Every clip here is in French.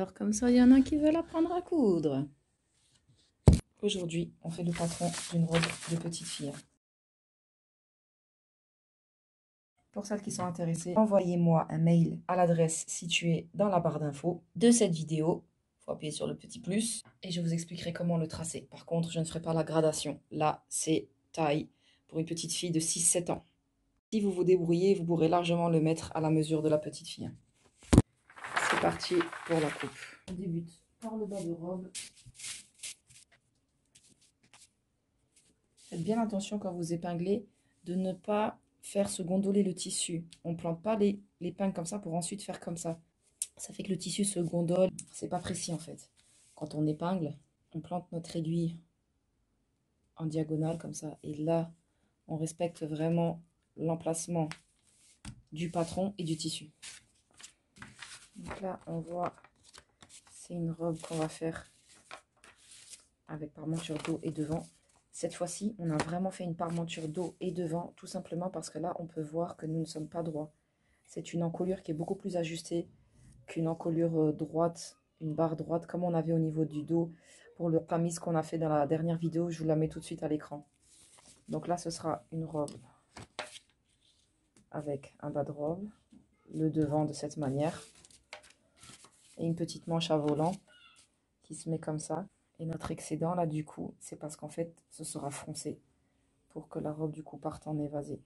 Alors comme ça, il y en a qui veulent apprendre à coudre. Aujourd'hui, on fait le patron d'une robe de petite fille. Pour celles qui sont intéressées, envoyez-moi un mail à l'adresse située dans la barre d'infos de cette vidéo. Il faut appuyer sur le petit plus et je vous expliquerai comment le tracer. Par contre, je ne ferai pas la gradation. Là, c'est taille pour une petite fille de 6-7 ans. Si vous vous débrouillez, vous pourrez largement le mettre à la mesure de la petite fille. C'est parti pour la coupe. On débute par le bas de robe. Faites bien attention quand vous épinglez de ne pas faire se gondoler le tissu. On ne plante pas l'épingle comme ça pour ensuite faire comme ça. Ça fait que le tissu se gondole. C'est pas précis en fait. Quand on épingle, on plante notre aiguille en diagonale comme ça. Et là, on respecte vraiment l'emplacement du patron et du tissu. Donc là, on voit, c'est une robe qu'on va faire avec parmenture dos et devant. Cette fois-ci, on a vraiment fait une parmenture dos et devant, tout simplement parce que là, on peut voir que nous ne sommes pas droits. C'est une encolure qui est beaucoup plus ajustée qu'une encolure droite, une barre droite, comme on avait au niveau du dos pour le camise qu'on a fait dans la dernière vidéo. Je vous la mets tout de suite à l'écran. Donc là, ce sera une robe avec un bas de robe, le devant de cette manière, et une petite manche à volant qui se met comme ça. Et notre excédent, là, du coup, c'est parce qu'en fait, ce sera froncé pour que la robe, du coup, parte en évasé.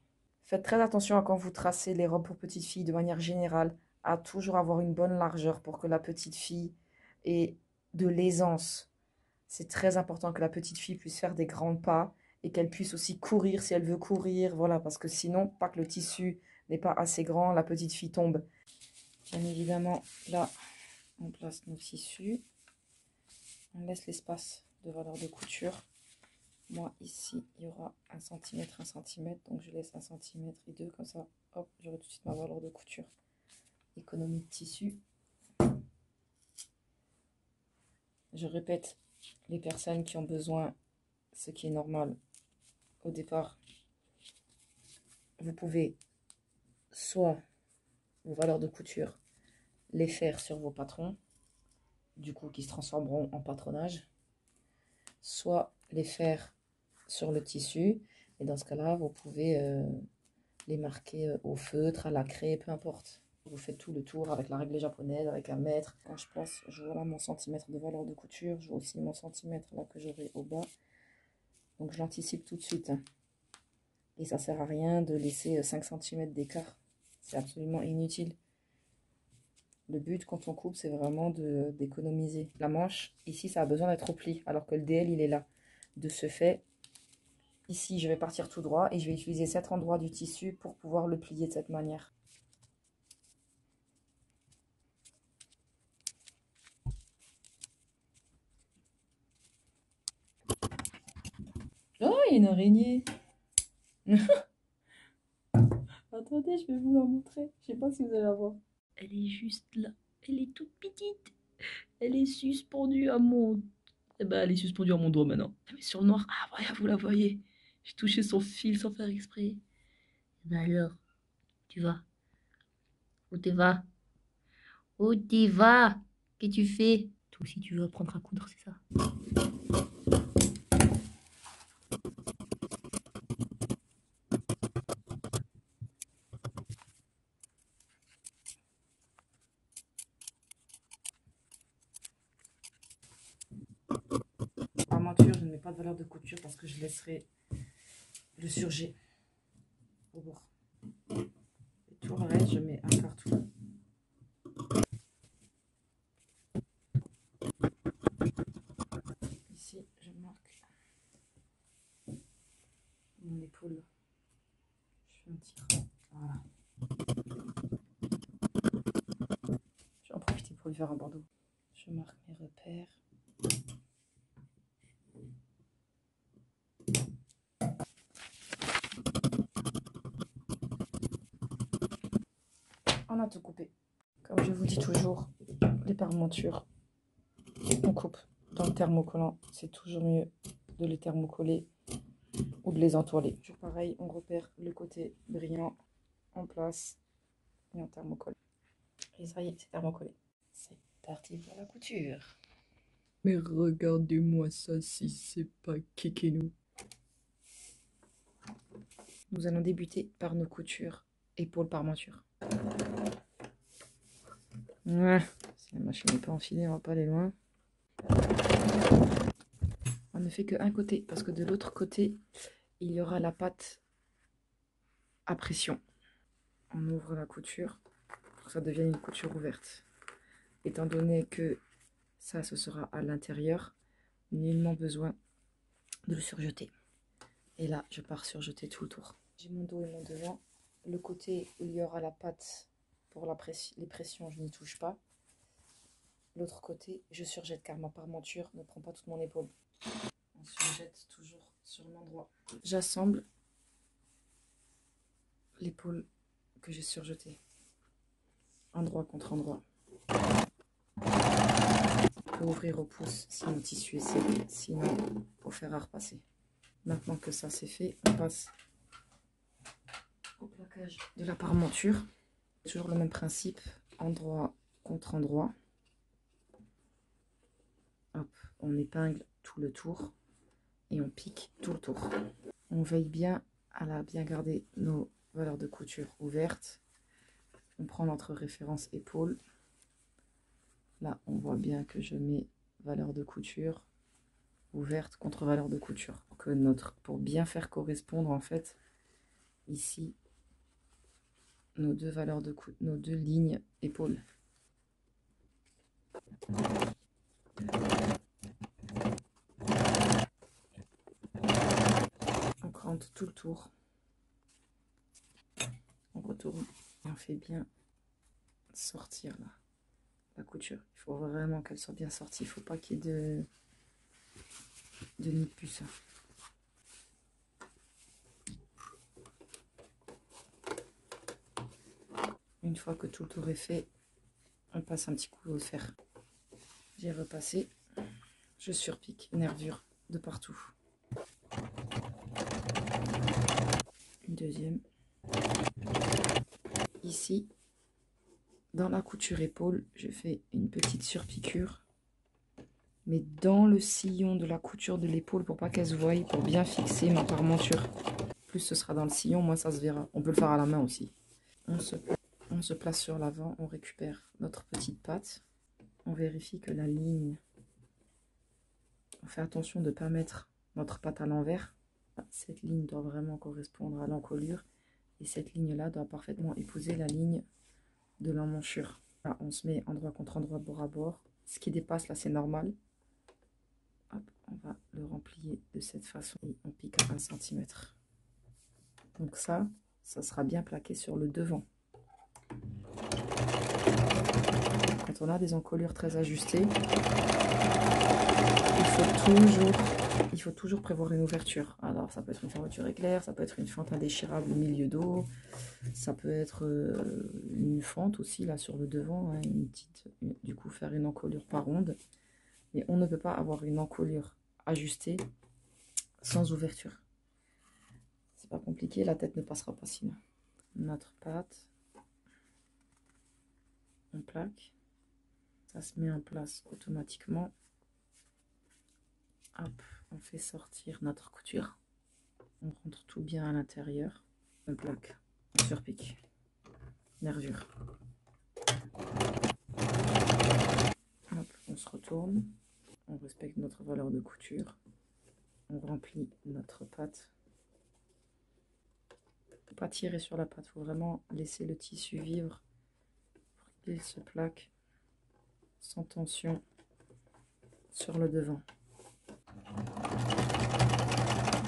Faites très attention à quand vous tracez les robes pour petites filles, de manière générale, à toujours avoir une bonne largeur pour que la petite fille ait de l'aisance. C'est très important que la petite fille puisse faire des grands pas et qu'elle puisse aussi courir si elle veut courir. Voilà, parce que sinon, pas que le tissu n'est pas assez grand, la petite fille tombe. Bien évidemment, là, on place nos tissus. On laisse l'espace de valeur de couture. Moi, ici, il y aura 1 cm, 1 cm. Donc, je laisse 1 cm et 2. Comme ça, hop, j'aurai tout de suite ma valeur de couture. Économie de tissu. Je répète, les personnes qui ont besoin, ce qui est normal, au départ, vous pouvez soit vos valeurs de couture les faire sur vos patrons, du coup, qui se transformeront en patronage, soit les faire sur le tissu. Et dans ce cas-là, vous pouvez les marquer au feutre, à la craie, peu importe. Vous faites tout le tour avec la règle japonaise, avec un mètre. Quand je place, je vois là mon centimètre de valeur de couture. Je vois aussi mon centimètre là que j'aurai au bas. Donc j'anticipe tout de suite. Et ça sert à rien de laisser 5 cm d'écart. C'est absolument inutile. Le but quand on coupe, c'est vraiment d'économiser. La manche, ici, ça a besoin d'être au pli, alors que le DL, il est là. De ce fait, ici, je vais partir tout droit et je vais utiliser cet endroit du tissu pour pouvoir le plier de cette manière. Oh, il y a une araignée. Attendez, je vais vous la montrer. Je sais pas si vous allez la voir. Elle est juste là. Elle est toute petite. Elle est suspendue à mon... Eh ben, elle est suspendue à mon doigt maintenant. Mais sur le noir, ah voilà, vous la voyez. J'ai touché son fil sans faire exprès. Ben alors, tu vas? Où tu vas? Où tu vas? Qu'est-ce que tu fais? Toi aussi, tu veux apprendre à coudre, c'est ça? En monture, je ne mets pas de valeur de couture parce que je laisserai le surjet au bord. Et tout le reste, je mets un partout. Ici, je marque mon épaule. Je fais un petit cran. Voilà. Je vais en profiter pour lui faire un bandeau. Je marque mes repères. On a tout coupé. Comme je vous dis toujours, les parmentures, on coupe dans le thermocollant. C'est toujours mieux de les thermocoller ou de les entoiler. Toujours pareil, on repère le côté brillant en place et on thermocole. Et ça y est, c'est thermocollé. C'est parti pour la couture. Mais regardez-moi ça si c'est pas Kikenou. Nous allons débuter par nos coutures épaule par monture. Ouais, si la machine n'est pas enfilée, on va pas aller loin. On ne fait qu'un côté parce que de l'autre côté, il y aura la patte à pression. On ouvre la couture pour que ça devienne une couture ouverte. Étant donné que ça, ce sera à l'intérieur, nullement besoin de le surjeter. Et là, je pars surjeter tout le tour. J'ai mon dos et mon devant. Le côté où il y aura la patte pour les pressions, je n'y touche pas. L'autre côté, je surjette car ma parmenture ne prend pas toute mon épaule. On surjette toujours sur l'endroit. J'assemble l'épaule que j'ai surjetée. Endroit contre endroit. On peut ouvrir au pouce si mon tissu est serré, sinon au fer à repasser. Maintenant que ça c'est fait, on passe au plaquage de la parmenture. Toujours le même principe, endroit contre endroit. Hop, on épingle tout le tour et on pique tout le tour. On veille bien à bien garder nos valeurs de couture ouvertes. On prend notre référence épaule. Là, on voit bien que je mets valeur de couture ouverte contre valeur de couture. Pour bien faire correspondre en fait ici nos deux valeurs de nos deux lignes épaules. On crante tout le tour. On retourne et on fait bien sortir là la couture. Il faut vraiment qu'elle soit bien sortie. Il ne faut pas qu'il y ait de nid de puce. Une fois que tout le tour est fait, on passe un petit coup au fer. J'ai repassé, je surpique, nervure de partout. Une deuxième. Ici, dans la couture épaule, je fais une petite surpiqûre, mais dans le sillon de la couture de l'épaule pour pas qu'elle se voie, pour bien fixer ma parmenture. Plus ce sera dans le sillon, moins ça se verra. On peut le faire à la main aussi. On se place sur l'avant, on récupère notre petite patte. On vérifie que la ligne... On fait attention de ne pas mettre notre patte à l'envers. Cette ligne doit vraiment correspondre à l'encolure. Et cette ligne-là doit parfaitement épouser la ligne de l'emmanchure. Là, on se met endroit contre endroit, bord à bord. Ce qui dépasse, là, c'est normal. Hop, on va le remplir de cette façon. Et on pique à 1 cm. Donc ça sera bien plaqué sur le devant. Quand on a des encolures très ajustées, il faut toujours prévoir une ouverture. Alors ça peut être une fermeture éclair, ça peut être une fente indéchirable au milieu d'eau, ça peut être une fente aussi là sur le devant, hein, du coup faire une encolure par ronde. Mais on ne peut pas avoir une encolure ajustée sans ouverture. C'est pas compliqué, la tête ne passera pas sinon. Notre pâte, on plaque, ça se met en place automatiquement. Hop, on fait sortir notre couture. On rentre tout bien à l'intérieur. On plaque, on surpique. Nervure. Hop, on se retourne. On respecte notre valeur de couture. On remplit notre pâte. Faut pas tirer sur la pâte, il faut vraiment laisser le tissu vivre pour qu'il se plaque sans tension sur le devant.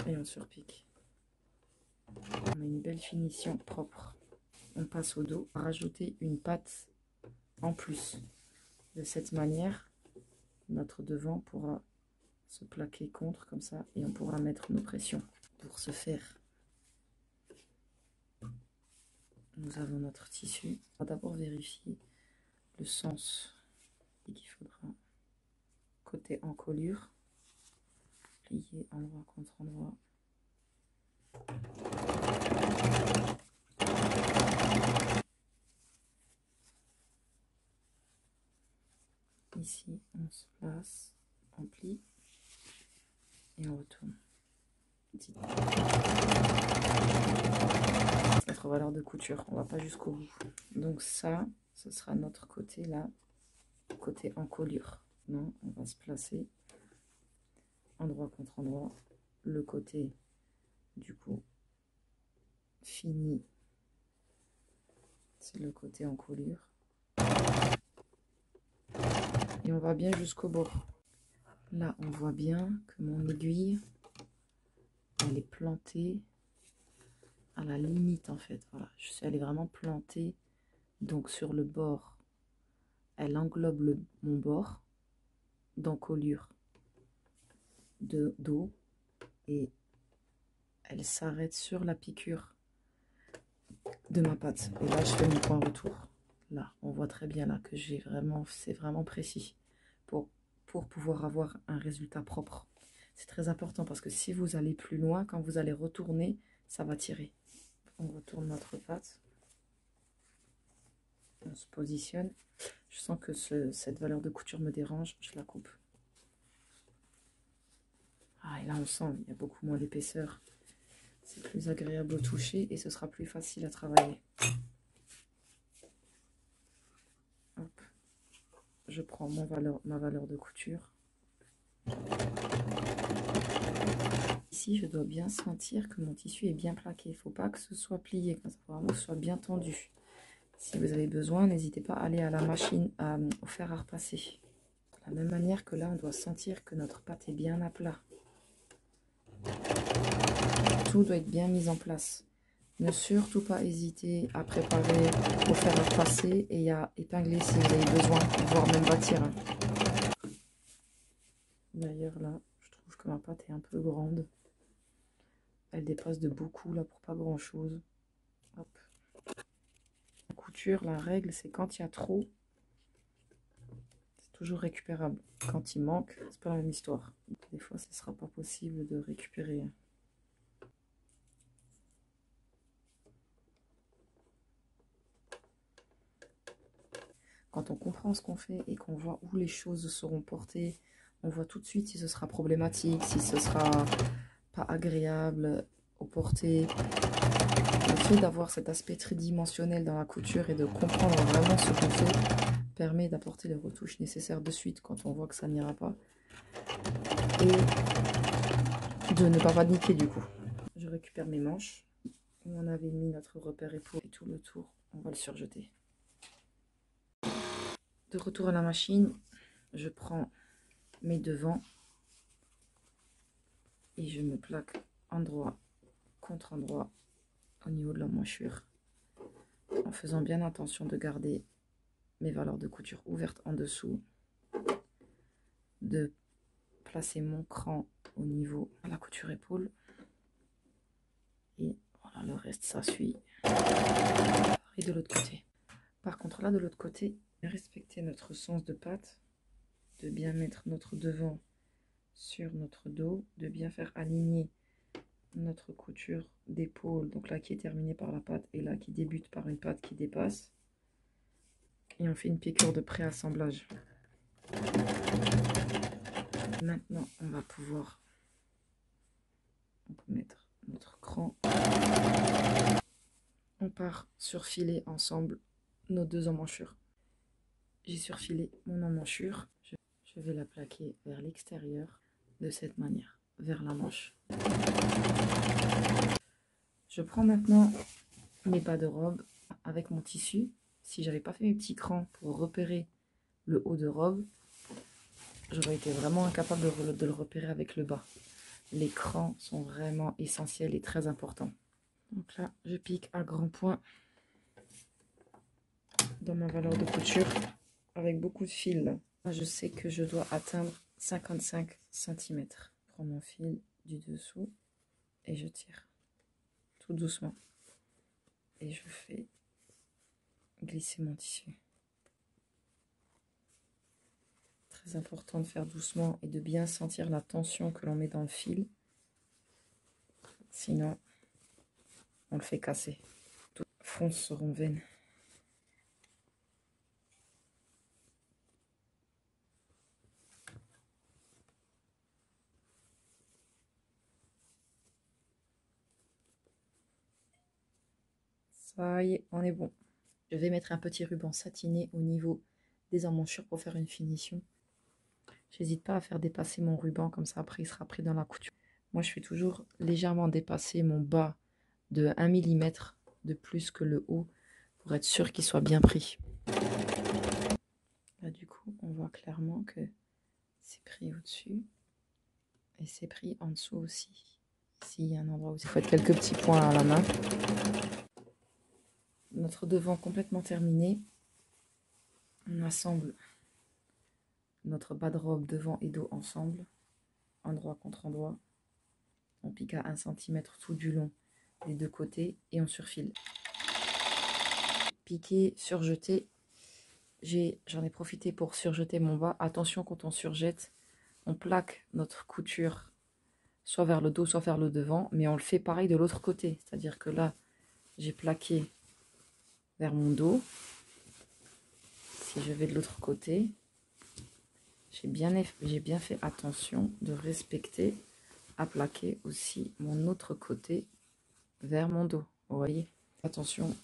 Et on surpique. On a une belle finition propre. On passe au dos, rajouter une patte en plus. De cette manière, notre devant pourra se plaquer contre comme ça et on pourra mettre nos pressions. Pour ce faire, nous avons notre tissu. On va d'abord vérifier le sens et qu'il faudra côté encolure, plier endroit contre endroit. Ici, on se place, on plie et on retourne. Notre valeur de couture, on va pas jusqu'au bout. Donc ça, ce sera notre côté là, côté encolure. Non, on va se placer endroit contre endroit. Le côté du coup fini, c'est le côté encolure. Et on va bien jusqu'au bord. Là, on voit bien que mon aiguille, elle est plantée à la limite en fait. Voilà, elle est vraiment plantée donc sur le bord. Elle englobe mon bord d'encolure d'eau et elle s'arrête sur la piqûre de ma pâte. Et là, je fais mon point retour. Là, on voit très bien là que j'ai vraiment, c'est vraiment précis pour pouvoir avoir un résultat propre. C'est très important parce que si vous allez plus loin, quand vous allez retourner, ça va tirer. On retourne notre pâte. On se positionne. Je sens que cette valeur de couture me dérange. Je la coupe. Ah, et là, on sent il y a beaucoup moins d'épaisseur. C'est plus agréable au toucher et ce sera plus facile à travailler. Hop. Je prends ma valeur de couture. Ici, je dois bien sentir que mon tissu est bien plaqué. Il ne faut pas que ce soit plié, il faut vraiment que ce soit bien tendu. Si vous avez besoin, n'hésitez pas à aller à la machine au fer à repasser. De la même manière que là, on doit sentir que notre pâte est bien à plat. Tout doit être bien mis en place. Ne surtout pas hésiter à préparer au fer à repasser et à épingler si vous avez besoin, voire même bâtir. D'ailleurs là, je trouve que ma pâte est un peu grande. Elle dépasse de beaucoup là pour pas grand chose. Hop. En couture, la règle c'est quand il y a trop, c'est toujours récupérable. Quand il manque, c'est pas la même histoire. Des fois, ce sera pas possible de récupérer. Quand on comprend ce qu'on fait et qu'on voit où les choses seront portées, on voit tout de suite si ce sera problématique, si ce sera pas agréable au porté. Le fait d'avoir cet aspect tridimensionnel dans la couture et de comprendre vraiment ce qu'on fait permet d'apporter les retouches nécessaires de suite quand on voit que ça n'ira pas. Et de ne pas paniquer du coup. Je récupère mes manches. Où on avait mis notre repère épaule et tout le tour, on va le surjeter. De retour à la machine, je prends mes devants et je me plaque endroit contre endroit au niveau de l'emmanchure en faisant bien attention de garder mes valeurs de couture ouvertes en dessous, de placer mon cran au niveau de la couture épaule et voilà, le reste ça suit. Et de l'autre côté. Par contre là de l'autre côté, respecter notre sens de pâte, de bien mettre notre devant sur notre dos, de bien faire aligner notre couture d'épaule, donc là qui est terminée par la patte et là qui débute par une patte qui dépasse, et on fait une piqûre de préassemblage. Maintenant on va pouvoir mettre notre cran, on part surfiler ensemble nos deux emmanchures. J'ai surfilé mon emmanchure, je vais la plaquer vers l'extérieur de cette manière, vers la manche. Je prends maintenant mes bas de robe avec mon tissu. Si j'avais pas fait mes petits crans pour repérer le haut de robe, j'aurais été vraiment incapable de le repérer avec le bas. Les crans sont vraiment essentiels et très importants. Donc là, je pique à grands points dans ma valeur de couture avec beaucoup de fil. Là, je sais que je dois atteindre 55 cm. Je prends mon fil du dessous et je tire tout doucement. Et je fais glisser mon tissu. Très important de faire doucement et de bien sentir la tension que l'on met dans le fil. Sinon, on le fait casser. Toutes les fronces seront vaines. Ça y est, on est bon. Je vais mettre un petit ruban satiné au niveau des emmanchures pour faire une finition. J'hésite pas à faire dépasser mon ruban, comme ça après il sera pris dans la couture. Moi je fais toujours légèrement dépasser mon bas de 1 mm de plus que le haut pour être sûr qu'il soit bien pris. Là du coup on voit clairement que c'est pris au-dessus et c'est pris en dessous aussi. Ici il y a un endroit où il faut être quelques petits points à la main. Notre devant complètement terminé. On assemble notre bas de robe devant et dos ensemble, endroit contre endroit. On pique à 1 cm tout du long des deux côtés et on surfile. Piquer, surjeter. J'en ai profité pour surjeter mon bas. Attention, quand on surjette, on plaque notre couture soit vers le dos, soit vers le devant, mais on le fait pareil de l'autre côté. C'est-à-dire que là, j'ai plaqué vers mon dos. Si je vais de l'autre côté, j'ai bien fait attention de respecter à plaquer aussi mon autre côté vers mon dos. Vous voyez? Attention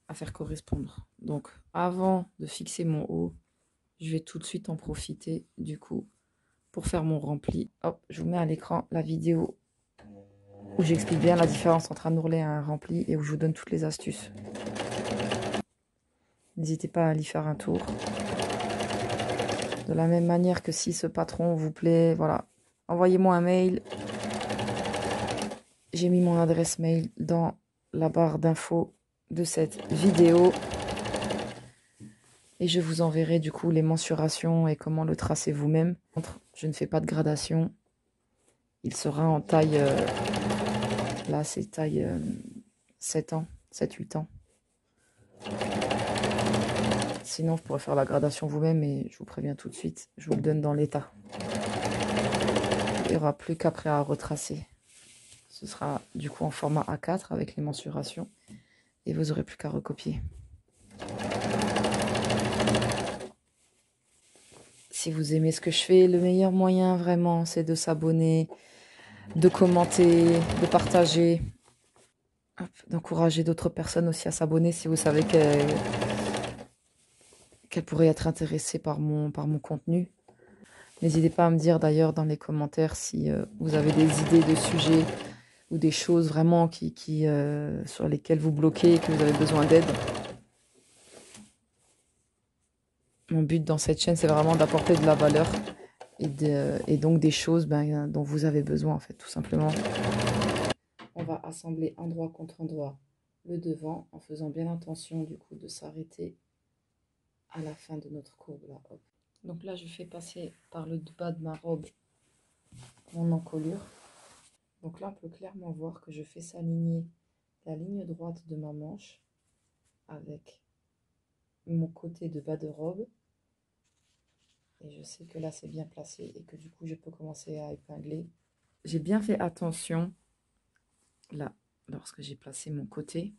à faire correspondre. Donc, avant de fixer mon haut, je vais tout de suite en profiter, du coup, pour faire mon rempli. Hop, je vous mets à l'écran la vidéo où j'explique bien la différence entre un ourlet et un rempli et où je vous donne toutes les astuces. N'hésitez pas à aller faire un tour. De la même manière que si ce patron vous plaît, voilà, envoyez-moi un mail. J'ai mis mon adresse mail dans la barre d'infos de cette vidéo. Et je vous enverrai du coup les mensurations et comment le tracer vous-même. Je ne fais pas de gradation. Il sera en taille, là c'est taille 7 ans, 7-8 ans. Sinon, vous pourrez faire la gradation vous-même et je vous préviens tout de suite, je vous le donne dans l'état. Il n'y aura plus qu'après à retracer. Ce sera du coup en format A4 avec les mensurations et vous n'aurez plus qu'à recopier. Si vous aimez ce que je fais, le meilleur moyen vraiment, c'est de s'abonner, de commenter, de partager, d'encourager d'autres personnes aussi à s'abonner si vous savez qu'elles pourraient être intéressées par mon contenu. N'hésitez pas à me dire d'ailleurs dans les commentaires si vous avez des idées de sujets ou des choses vraiment sur lesquelles vous bloquez et que vous avez besoin d'aide. Mon but dans cette chaîne, c'est vraiment d'apporter de la valeur et donc des choses dont vous avez besoin, en fait, tout simplement. On va assembler endroit contre endroit le devant en faisant bien attention, du coup, de s'arrêter à la fin de notre courbe. Là. Hop. Donc là, je fais passer par le bas de ma robe mon encolure. Donc là, on peut clairement voir que je fais s'aligner la ligne droite de ma manche avec mon côté de bas de robe. Et je sais que là, c'est bien placé et que du coup, je peux commencer à épingler. J'ai bien fait attention, là, lorsque j'ai placé mon côté,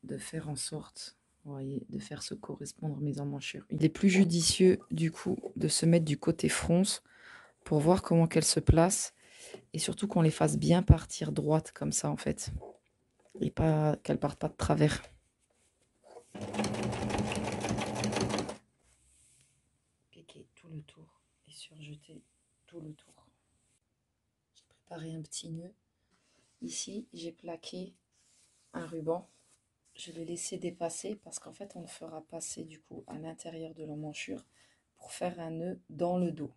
de faire en sorte, vous voyez, de faire se correspondre mes emmanchures. Il est plus judicieux, du coup, de se mettre du côté fronce pour voir comment qu'elles se placent et surtout qu'on les fasse bien partir droite comme ça, en fait. Et pas qu'elles partent pas de travers. Piquer tout le tour et surjeter tout le tour. J'ai préparé un petit nœud. Ici, j'ai plaqué un ruban. Je vais laisser dépasser parce qu'en fait, on le fera passer du coup à l'intérieur de l'emmanchure pour faire un nœud dans le dos.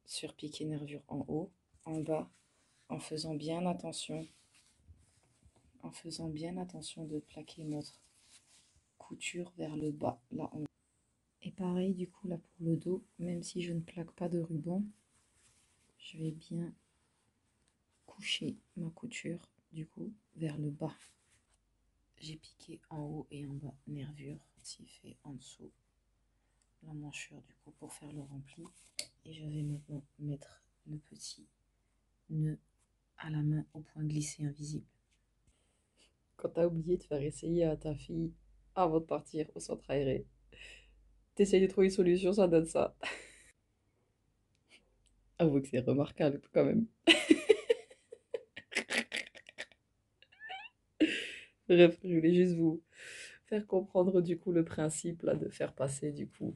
Surpiquer nervure en haut, en bas, en faisant bien attention de plaquer notre couture vers le bas, là en haut. Et pareil du coup là pour le dos, même si je ne plaque pas de ruban, je vais bien coucher ma couture du coup vers le bas. J'ai piqué en haut et en bas nervure, ici fait en dessous l'emmanchure du coup pour faire le rempli. Et je vais maintenant mettre le petit nœud à la main au point glissé invisible. Quand tu as oublié de faire essayer à ta fille avant de partir au centre aéré, t'essayes de trouver une solution, ça donne ça. Avoue que c'est remarquable quand même. Bref, je voulais juste vous faire comprendre du coup le principe là de faire passer du coup